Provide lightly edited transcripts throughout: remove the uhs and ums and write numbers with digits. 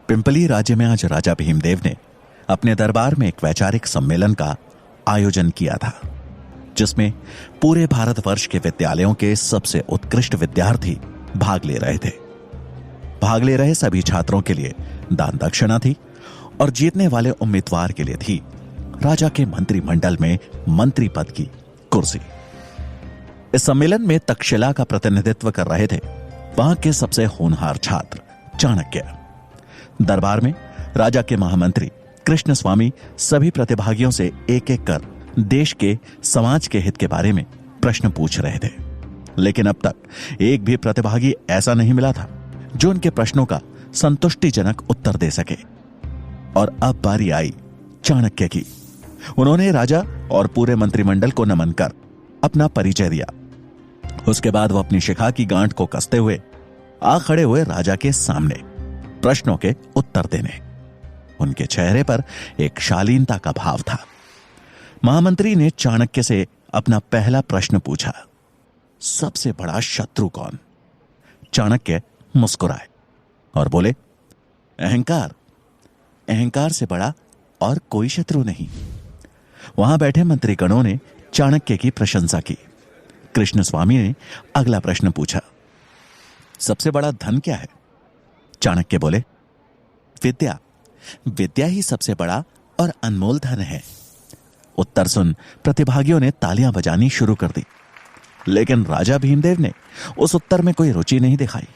Pimply राज्य में आज राजा भीमदेव ने अपने दरबार में एक वैचारिक सम्मेलन का आयोजन किया था, जिसमें पूरे भारतवर्ष के विद्यालयों के सबसे उत्कृष्ट विद्यार्थी भाग ले रहे थे। भाग ले रहे सभी छात्रों के लिए दान दक्षिणा थी और जीतने वाले उम्मीदवार के लिए थी राजा के मंत्रिमंडल में मंत्री पद की कुर्सी। इस सम्मेलन में तक्षशिला का प्रतिनिधित्व कर रहे थे वहां के सबसे होनहार छात्र चाणक्य। दरबार में राजा के महामंत्री कृष्ण स्वामी सभी प्रतिभागियों से एक एक कर देश के समाज के हित के बारे में प्रश्न पूछ रहे थे, लेकिन अब तक एक भी प्रतिभागी ऐसा नहीं मिला था जो उनके प्रश्नों का संतुष्टिजनक उत्तर दे सके। और अब बारी आई चाणक्य की। उन्होंने राजा और पूरे मंत्रिमंडल को नमन कर अपना परिचय दिया। उसके बाद वो अपनी शिखा की गांठ को कसते हुए आ खड़े हुए राजा के सामने प्रश्नों के उत्तर देने। उनके चेहरे पर एक शालीनता का भाव था। महामंत्री ने चाणक्य से अपना पहला प्रश्न पूछा, सबसे बड़ा शत्रु कौन? चाणक्य मुस्कुराए और बोले, अहंकार। अहंकार से बड़ा और कोई शत्रु नहीं। वहां बैठे मंत्रीगणों ने चाणक्य की प्रशंसा की। कृष्ण स्वामी ने अगला प्रश्न पूछा, सबसे बड़ा धन क्या है? चाणक्य बोले, विद्या। विद्या ही सबसे बड़ा और अनमोल धन है। उत्तर सुन प्रतिभागियों ने तालियां बजानी शुरू कर दी, लेकिन राजा भीमदेव ने उस उत्तर में कोई रुचि नहीं दिखाई।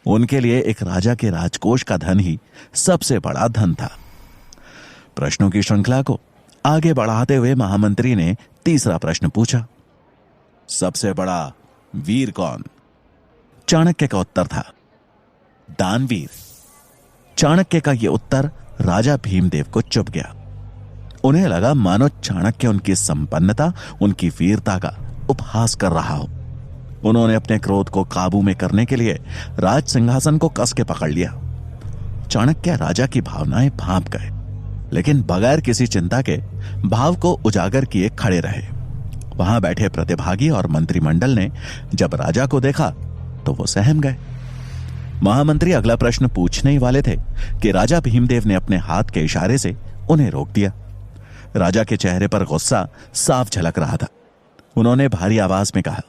उनके लिए एक राजा के राजकोष का धन ही सबसे बड़ा धन था। प्रश्नों की श्रृंखला को आगे बढ़ाते हुए महामंत्री ने तीसरा प्रश्न पूछा, सबसे बड़ा वीर कौन? चाणक्य का उत्तर था, दानवीर। चाणक्य का यह उत्तर राजा भीमदेव को चुभ गया। उन्हें लगा मानो चाणक्य उनकी संपन्नता, उनकी वीरता का उपहास कर रहा हो। उन्होंने अपने क्रोध को काबू में करने के लिए राज सिंहासन को कस के पकड़ लिया। चाणक्य राजा की भावनाएं भांप गए, लेकिन बगैर किसी चिंता के भाव को उजागर किए खड़े रहे। वहां बैठे प्रतिभागी और मंत्रिमंडल ने जब राजा को देखा तो वो सहम गए। महामंत्री अगला प्रश्न पूछने ही वाले थे कि राजा भीमदेव ने अपने हाथ के इशारे से उन्हें रोक दिया। राजा के चेहरे पर गुस्सा साफ झलक रहा था। उन्होंने भारी आवाज में कहा,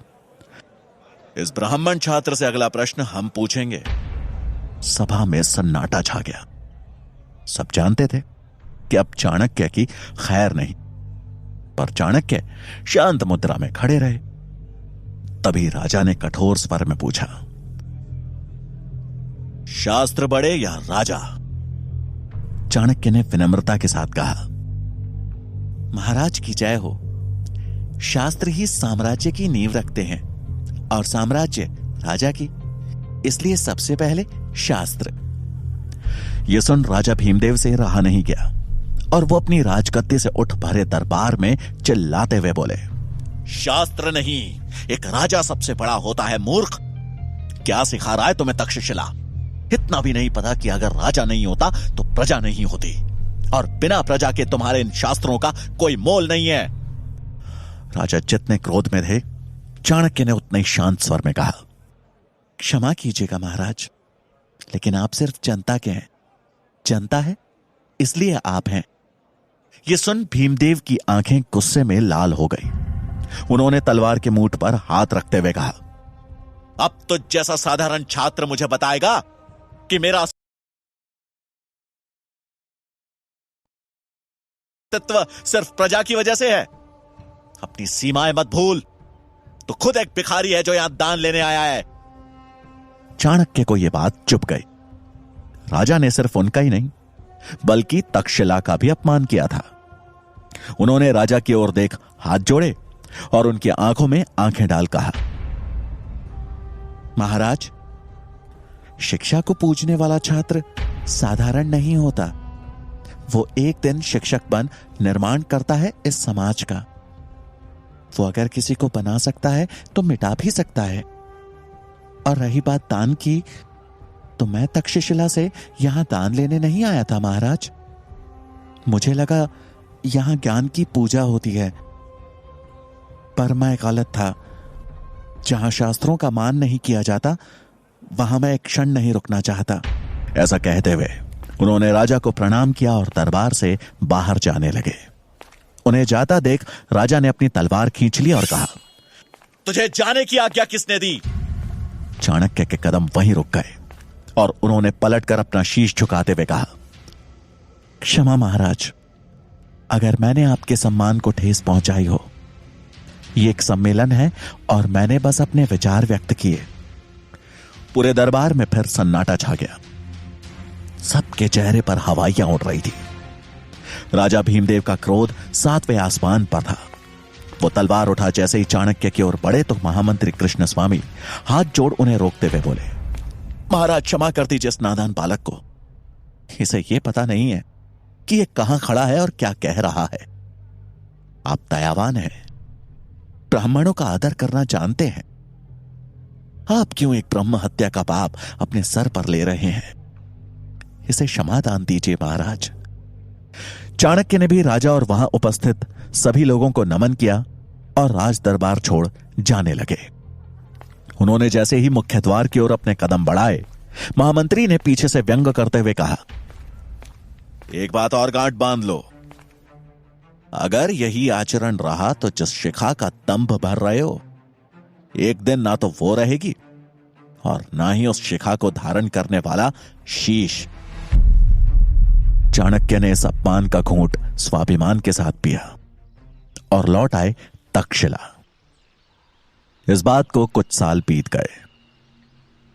इस ब्राह्मण छात्र से अगला प्रश्न हम पूछेंगे। सभा में सन्नाटा छा गया। सब जानते थे कि अब चाणक्य की खैर नहीं, पर चाणक्य शांत मुद्रा में खड़े रहे। तभी राजा ने कठोर स्वर में पूछा, शास्त्र बड़े या राजा? चाणक्य ने विनम्रता के साथ कहा, महाराज की जय हो। शास्त्र ही साम्राज्य की नींव रखते हैं और साम्राज्य राजा की, इसलिए सबसे पहले शास्त्र। यह सुन राजा भीमदेव से रहा नहीं गया और वो अपनी राजगद्दी से उठ भरे दरबार में चिल्लाते हुए बोले, शास्त्र नहीं, एक राजा सबसे बड़ा होता है, मूर्ख। क्या सिखा रहा है तुम्हें तक्षशिला? इतना भी नहीं पता कि अगर राजा नहीं होता तो प्रजा नहीं होती, और बिना प्रजा के तुम्हारे इन शास्त्रों का कोई मोल नहीं है। राजा जितने क्रोध में थे, चाणक्य ने उतने शांत स्वर में कहा, क्षमा कीजिएगा महाराज, लेकिन आप सिर्फ जनता के हैं। जनता है इसलिए आप हैं। यह सुन भीमदेव की आंखें गुस्से में लाल हो गई। उन्होंने तलवार के मूठ पर हाथ रखते हुए कहा, अब तो जैसा साधारण छात्र मुझे बताएगा कि मेरा अस्तित्व सिर्फ प्रजा की वजह से है। अपनी सीमाएं मत भूल, तो खुद एक भिखारी है जो यहां दान लेने आया है। चाणक्य को यह बात चुभ गई। राजा ने सिर्फ उनका ही नहीं बल्कि तक्षशिला का भी अपमान किया था। उन्होंने राजा की ओर देख हाथ जोड़े और उनकी आंखों में आंखें डाल कहा, महाराज, शिक्षा को पूजने वाला छात्र साधारण नहीं होता। वो एक दिन शिक्षक बन निर्माण करता है इस समाज का। वो अगर किसी को बना सकता है तो मिटा भी सकता है। और रही बात दान की, तो मैं तक्षशिला से यहां दान लेने नहीं आया था महाराज। मुझे लगा यहां ज्ञान की पूजा होती है, पर मैं गलत था। जहां शास्त्रों का मान नहीं किया जाता, वहां मैं एक क्षण नहीं रुकना चाहता। ऐसा कहते हुए उन्होंने राजा को प्रणाम किया और दरबार से बाहर जाने लगे। उन्हें जाता देख राजा ने अपनी तलवार खींच ली और कहा, तुझे जाने की आज्ञा किसने दी? चाणक्य के कदम वहीं रुक गए और उन्होंने पलटकर अपना शीश झुकाते हुए कहा, क्षमा महाराज, अगर मैंने आपके सम्मान को ठेस पहुंचाई हो। ये एक सम्मेलन है और मैंने बस अपने विचार व्यक्त किए। पूरे दरबार में फिर सन्नाटा छा गया। सबके चेहरे पर हवाइयां उड़ रही थी। राजा भीमदेव का क्रोध 7वें आसमान पर था। वो तलवार उठा जैसे ही चाणक्य की ओर बढ़े तो महामंत्री कृष्ण स्वामी हाथ जोड़ उन्हें रोकते हुए बोले, महाराज क्षमा कर दीजिए इस नादान बालक को। इसे यह पता नहीं है कि ये कहां खड़ा है और क्या कह रहा है। आप दयावान हैं, ब्राह्मणों का आदर करना जानते हैं। आप क्यों एक ब्रह्म हत्या का पाप अपने सर पर ले रहे हैं? इसे क्षमा दान दीजिए महाराज। चाणक्य ने भी राजा और वहां उपस्थित सभी लोगों को नमन किया और राज दरबार छोड़ जाने लगे। उन्होंने जैसे ही मुख्य द्वार की ओर अपने कदम बढ़ाए, महामंत्री ने पीछे से व्यंग करते हुए कहा, एक बात और गांठ बांध लो। अगर यही आचरण रहा तो जिस शिखा का दंभ भर रहे हो, एक दिन ना तो वो रहेगी और ना ही उस शिखा को धारण करने वाला शीश। चाणक्य ने इस अपमान का घूंट स्वाभिमान के साथ पिया और लौट आए तक्षशिला। इस बात को कुछ साल बीत गए।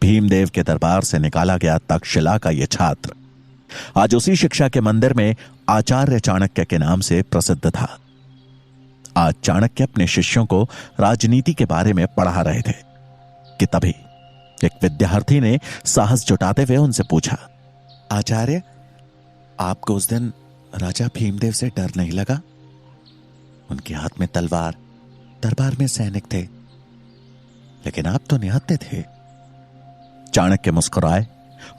भीमदेव के दरबार से निकाला गया तक्षशिला का यह छात्र आज उसी शिक्षा के मंदिर में आचार्य चाणक्य के नाम से प्रसिद्ध था। आज चाणक्य अपने शिष्यों को राजनीति के बारे में पढ़ा रहे थे कि तभी एक विद्यार्थी ने साहस जुटाते हुए उनसे पूछा, आचार्य, आपको उस दिन राजा भीमदेव से डर नहीं लगा? उनके हाथ में तलवार, दरबार में सैनिक थे, लेकिन आप तो निहत्थे थे। चाणक्य मुस्कुराए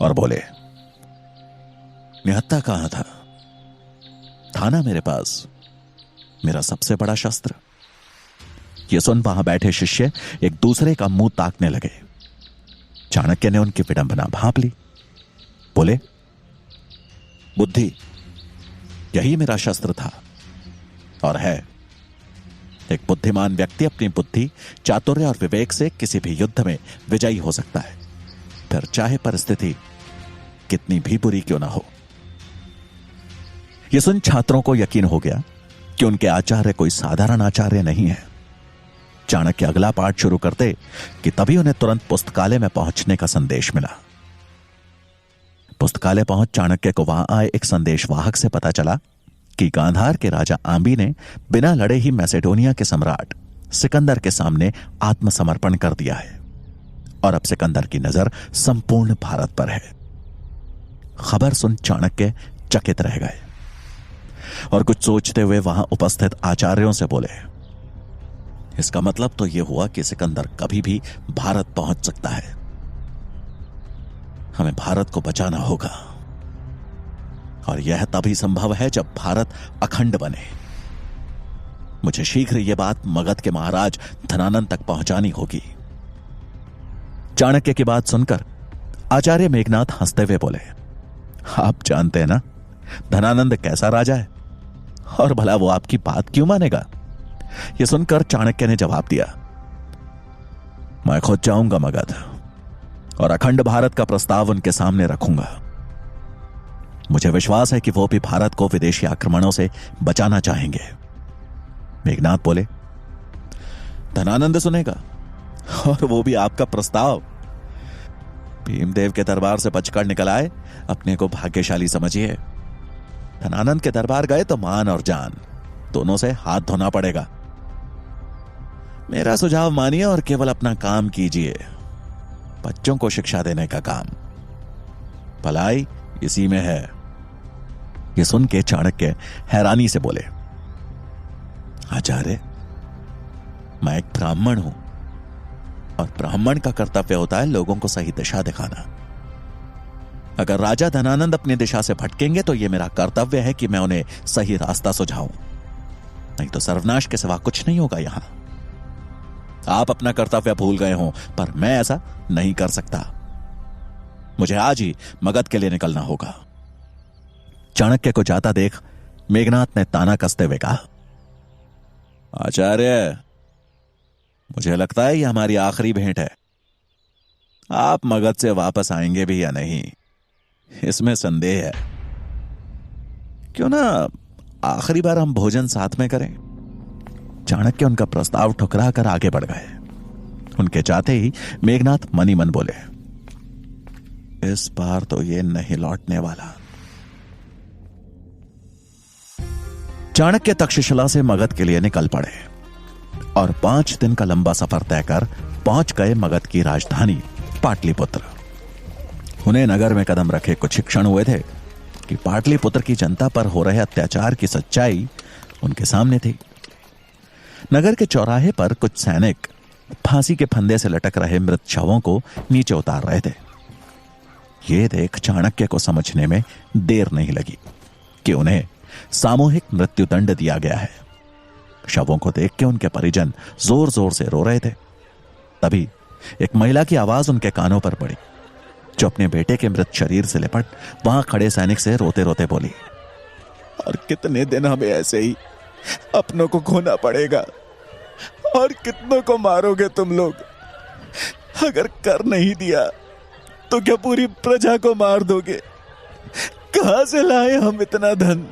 और बोले, निहत्था कहां था ना मेरे पास मेरा सबसे बड़ा शस्त्र। यह सुन वहां बैठे शिष्य एक दूसरे का मुंह ताकने लगे। चाणक्य ने उनकी विडंबना भांप ली। बोले, बुद्धि, यही मेरा शस्त्र था और है। एक बुद्धिमान व्यक्ति अपनी बुद्धि, चातुर्य और विवेक से किसी भी युद्ध में विजयी हो सकता है, फिर चाहे परिस्थिति कितनी भी बुरी क्यों ना हो। यह सुन छात्रों को यकीन हो गया कि उनके आचार्य कोई साधारण आचार्य नहीं है। चाणक्य अगला पाठ शुरू करते कि तभी उन्हें तुरंत पुस्तकालय में पहुंचने का संदेश मिला। पुस्तकालय पहुंच चाणक्य को वहां आए एक संदेशवाहक से पता चला कि गांधार के राजा आंबी ने बिना लड़े ही मैसेडोनिया के सम्राट सिकंदर के सामने आत्मसमर्पण कर दिया है और अब सिकंदर की नजर संपूर्ण भारत पर है। खबर सुन चाणक्य चकित रह गए और कुछ सोचते हुए वहां उपस्थित आचार्यों से बोले, इसका मतलब तो यह हुआ कि सिकंदर कभी भी भारत पहुंच सकता है। हमें भारत को बचाना होगा और यह तभी संभव है जब भारत अखंड बने। मुझे शीघ्र यह बात मगध के महाराज धनानंद तक पहुंचानी होगी। चाणक्य की बात सुनकर आचार्य मेघनाथ हंसते हुए बोले, आप जानते हैं ना धनानंद कैसा राजा है और भला वो आपकी बात क्यों मानेगा? यह सुनकर चाणक्य ने जवाब दिया, मैं खुद जाऊंगा मगध और अखंड भारत का प्रस्ताव उनके सामने रखूंगा। मुझे विश्वास है कि वो भी भारत को विदेशी आक्रमणों से बचाना चाहेंगे। मेघनाथ बोले, धनानंद सुनेगा और वो भी आपका प्रस्ताव? भीमदेव के दरबार से बचकर निकल आए, अपने को भाग्यशाली समझिए। धनानंद के दरबार गए तो मान और जान दोनों से हाथ धोना पड़ेगा। मेरा सुझाव मानिए और केवल अपना काम कीजिए, बच्चों को शिक्षा देने का काम। भलाई इसी में है। यह सुन के चाणक्य हैरानी से बोले, आचार्य, मैं एक ब्राह्मण हूं और ब्राह्मण का कर्तव्य होता है लोगों को सही दिशा दिखाना। अगर राजा धनानंद अपनी दिशा से भटकेंगे तो यह मेरा कर्तव्य है कि मैं उन्हें सही रास्ता सुझाऊं, नहीं तो सर्वनाश के सिवा कुछ नहीं होगा यहां। आप अपना कर्तव्य भूल गए हों, पर मैं ऐसा नहीं कर सकता। मुझे आज ही मगध के लिए निकलना होगा। चाणक्य को जाता देख मेघनाथ ने ताना कसते हुए कहा, आचार्य, मुझे लगता है यह हमारी आखिरी भेंट है। आप मगध से वापस आएंगे भी या नहीं, इसमें संदेह है। क्यों ना आखिरी बार हम भोजन साथ में करें। चाणक्य उनका प्रस्ताव ठुकरा कर आगे बढ़ गए। उनके जाते ही मेघनाथ मनी मन बोले, इस बार तो ये नहीं लौटने वाला। चाणक्य तक्षशिला से मगध के लिए निकल पड़े और 5 दिन का लंबा सफर तय कर पहुंच गए मगध की राजधानी पाटलिपुत्र। उन्हें नगर में कदम रखे कुछ क्षण हुए थे कि पाटलिपुत्र की जनता पर हो रहे अत्याचार की सच्चाई उनके सामने थी। नगर के चौराहे पर कुछ सैनिक फांसी के फंदे से लटक रहे मृत शवों को नीचे उतार रहे थे। यह देख चाणक्य को समझने में देर नहीं लगी कि उन्हें सामूहिक मृत्युदंड दिया गया है। शवों को देख के उनके परिजन जोर जोर से रो रहे थे। तभी एक महिला की आवाज उनके कानों पर पड़ी, जो अपने बेटे के मृत शरीर से लिपट वहां खड़े सैनिक से रोते रोते बोली, और कितने दिन हमें ऐसे ही अपनों को खोना पड़ेगा, और कितनों को मारोगे तुम लोग? अगर कर नहीं दिया तो क्या पूरी प्रजा को मार दोगे? कहां से लाए हम इतना धन?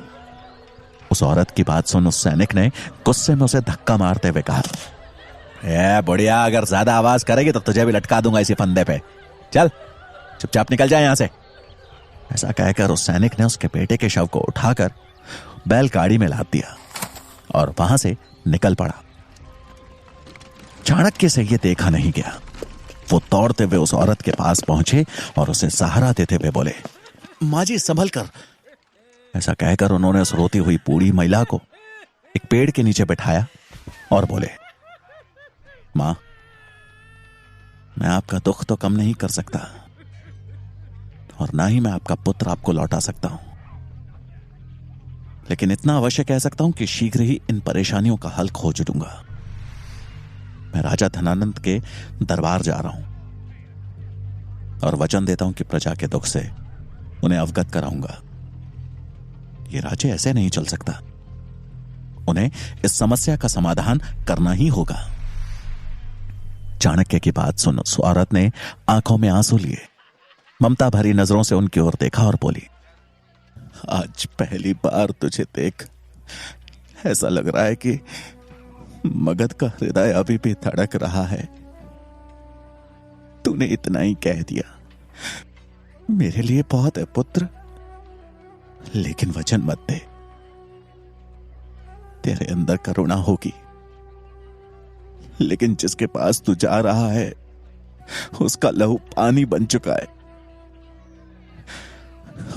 उस औरत की बात सुन उस सैनिक ने गुस्से में उसे धक्का मारते हुए कहा, ए बुढ़िया, अगर ज्यादा आवाज करेगी तो तुझे भी लटका दूंगा इसी फंदे पे। चल चुपचाप निकल जाए यहां से। ऐसा कहकर उस सैनिक ने उसके बेटे के शव को उठाकर बैलगाड़ी में लाद दिया और वहां से निकल पड़ा। चाणक्य से यह देखा नहीं गया। वो दौड़ते हुए उस औरत के पास पहुंचे और उसे सहारा देते हुए बोले, मां जी संभल कर। ऐसा कहकर उन्होंने उस रोती हुई बूढ़ी महिला को एक पेड़ के नीचे बिठाया और बोले, मां, मैं आपका दुख तो कम नहीं कर सकता और ना ही मैं आपका पुत्र आपको लौटा सकता हूं, लेकिन इतना अवश्य कह सकता हूं कि शीघ्र ही इन परेशानियों का हल खोज दूंगा। मैं राजा धनानंद के दरबार जा रहा हूं और वचन देता हूं कि प्रजा के दुख से उन्हें अवगत कराऊंगा। ये राज्य ऐसे नहीं चल सकता। उन्हें इस समस्या का समाधान करना ही होगा। चाणक्य की बात सुन उस औरत ने आंखों में आंसू लिए ममता भरी नजरों से उनकी ओर देखा और बोली, आज पहली बार तुझे देख ऐसा लग रहा है कि मगध का हृदय अभी भी धड़क रहा है। तूने इतना ही कह दिया, मेरे लिए बहुत है पुत्र, लेकिन वचन मत दे, तेरे अंदर करुणा होगी, लेकिन जिसके पास तू जा रहा है उसका लहू पानी बन चुका है।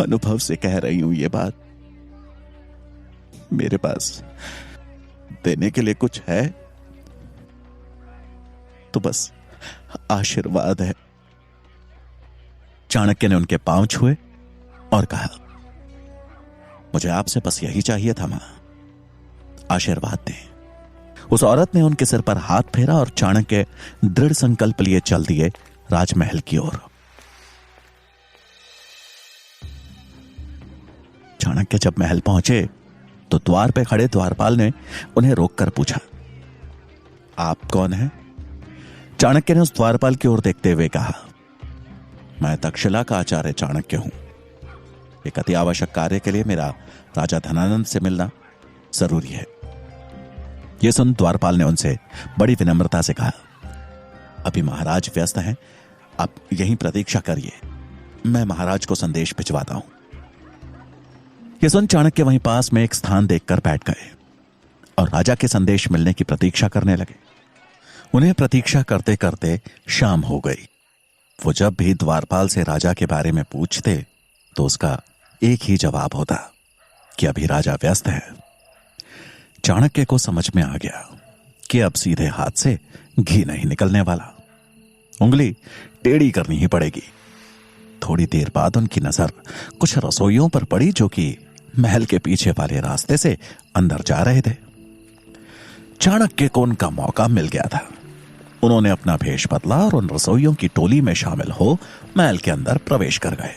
अनुभव से कह रही हूं ये बात। मेरे पास देने के लिए कुछ है तो बस आशीर्वाद है। चाणक्य ने उनके पांव छुए और कहा, मुझे आपसे बस यही चाहिए था मां, आशीर्वाद दें। उस औरत ने उनके सिर पर हाथ फेरा और चाणक्य दृढ़ संकल्प लिए चल दिए राजमहल की ओर। चाणक्य जब महल पहुंचे तो द्वार पे खड़े द्वारपाल ने उन्हें रोककर पूछा, आप कौन हैं? चाणक्य ने उस द्वारपाल की ओर देखते हुए कहा, मैं तक्षशिला का आचार्य चाणक्य हूं। एक अति आवश्यक कार्य के लिए मेरा राजा धनानंद से मिलना जरूरी है। यह सुन द्वारपाल ने उनसे बड़ी विनम्रता से कहा, अभी महाराज व्यस्त हैं, आप यहीं प्रतीक्षा करिए, मैं महाराज को संदेश भिजवाता हूं। यह सुन चाणक्य वहीं पास में एक स्थान देखकर बैठ गए और राजा के संदेश मिलने की प्रतीक्षा करने लगे। उन्हें प्रतीक्षा करते करते शाम हो गई। वो जब भी द्वारपाल से राजा के बारे में पूछते तो उसका एक ही जवाब होता कि अभी राजा व्यस्त है। चाणक्य को समझ में आ गया कि अब सीधे हाथ से घी नहीं निकलने वाला, उंगली टेढ़ी करनी ही पड़ेगी। थोड़ी देर बाद उनकी नजर कुछ रसोइयों पर पड़ी जो कि महल के पीछे वाले रास्ते से अंदर जा रहे थे। चाणक्य को उनका मौका मिल गया था। उन्होंने अपना भेष बदला और उन रसोइयों की टोली में शामिल हो महल के अंदर प्रवेश कर गए।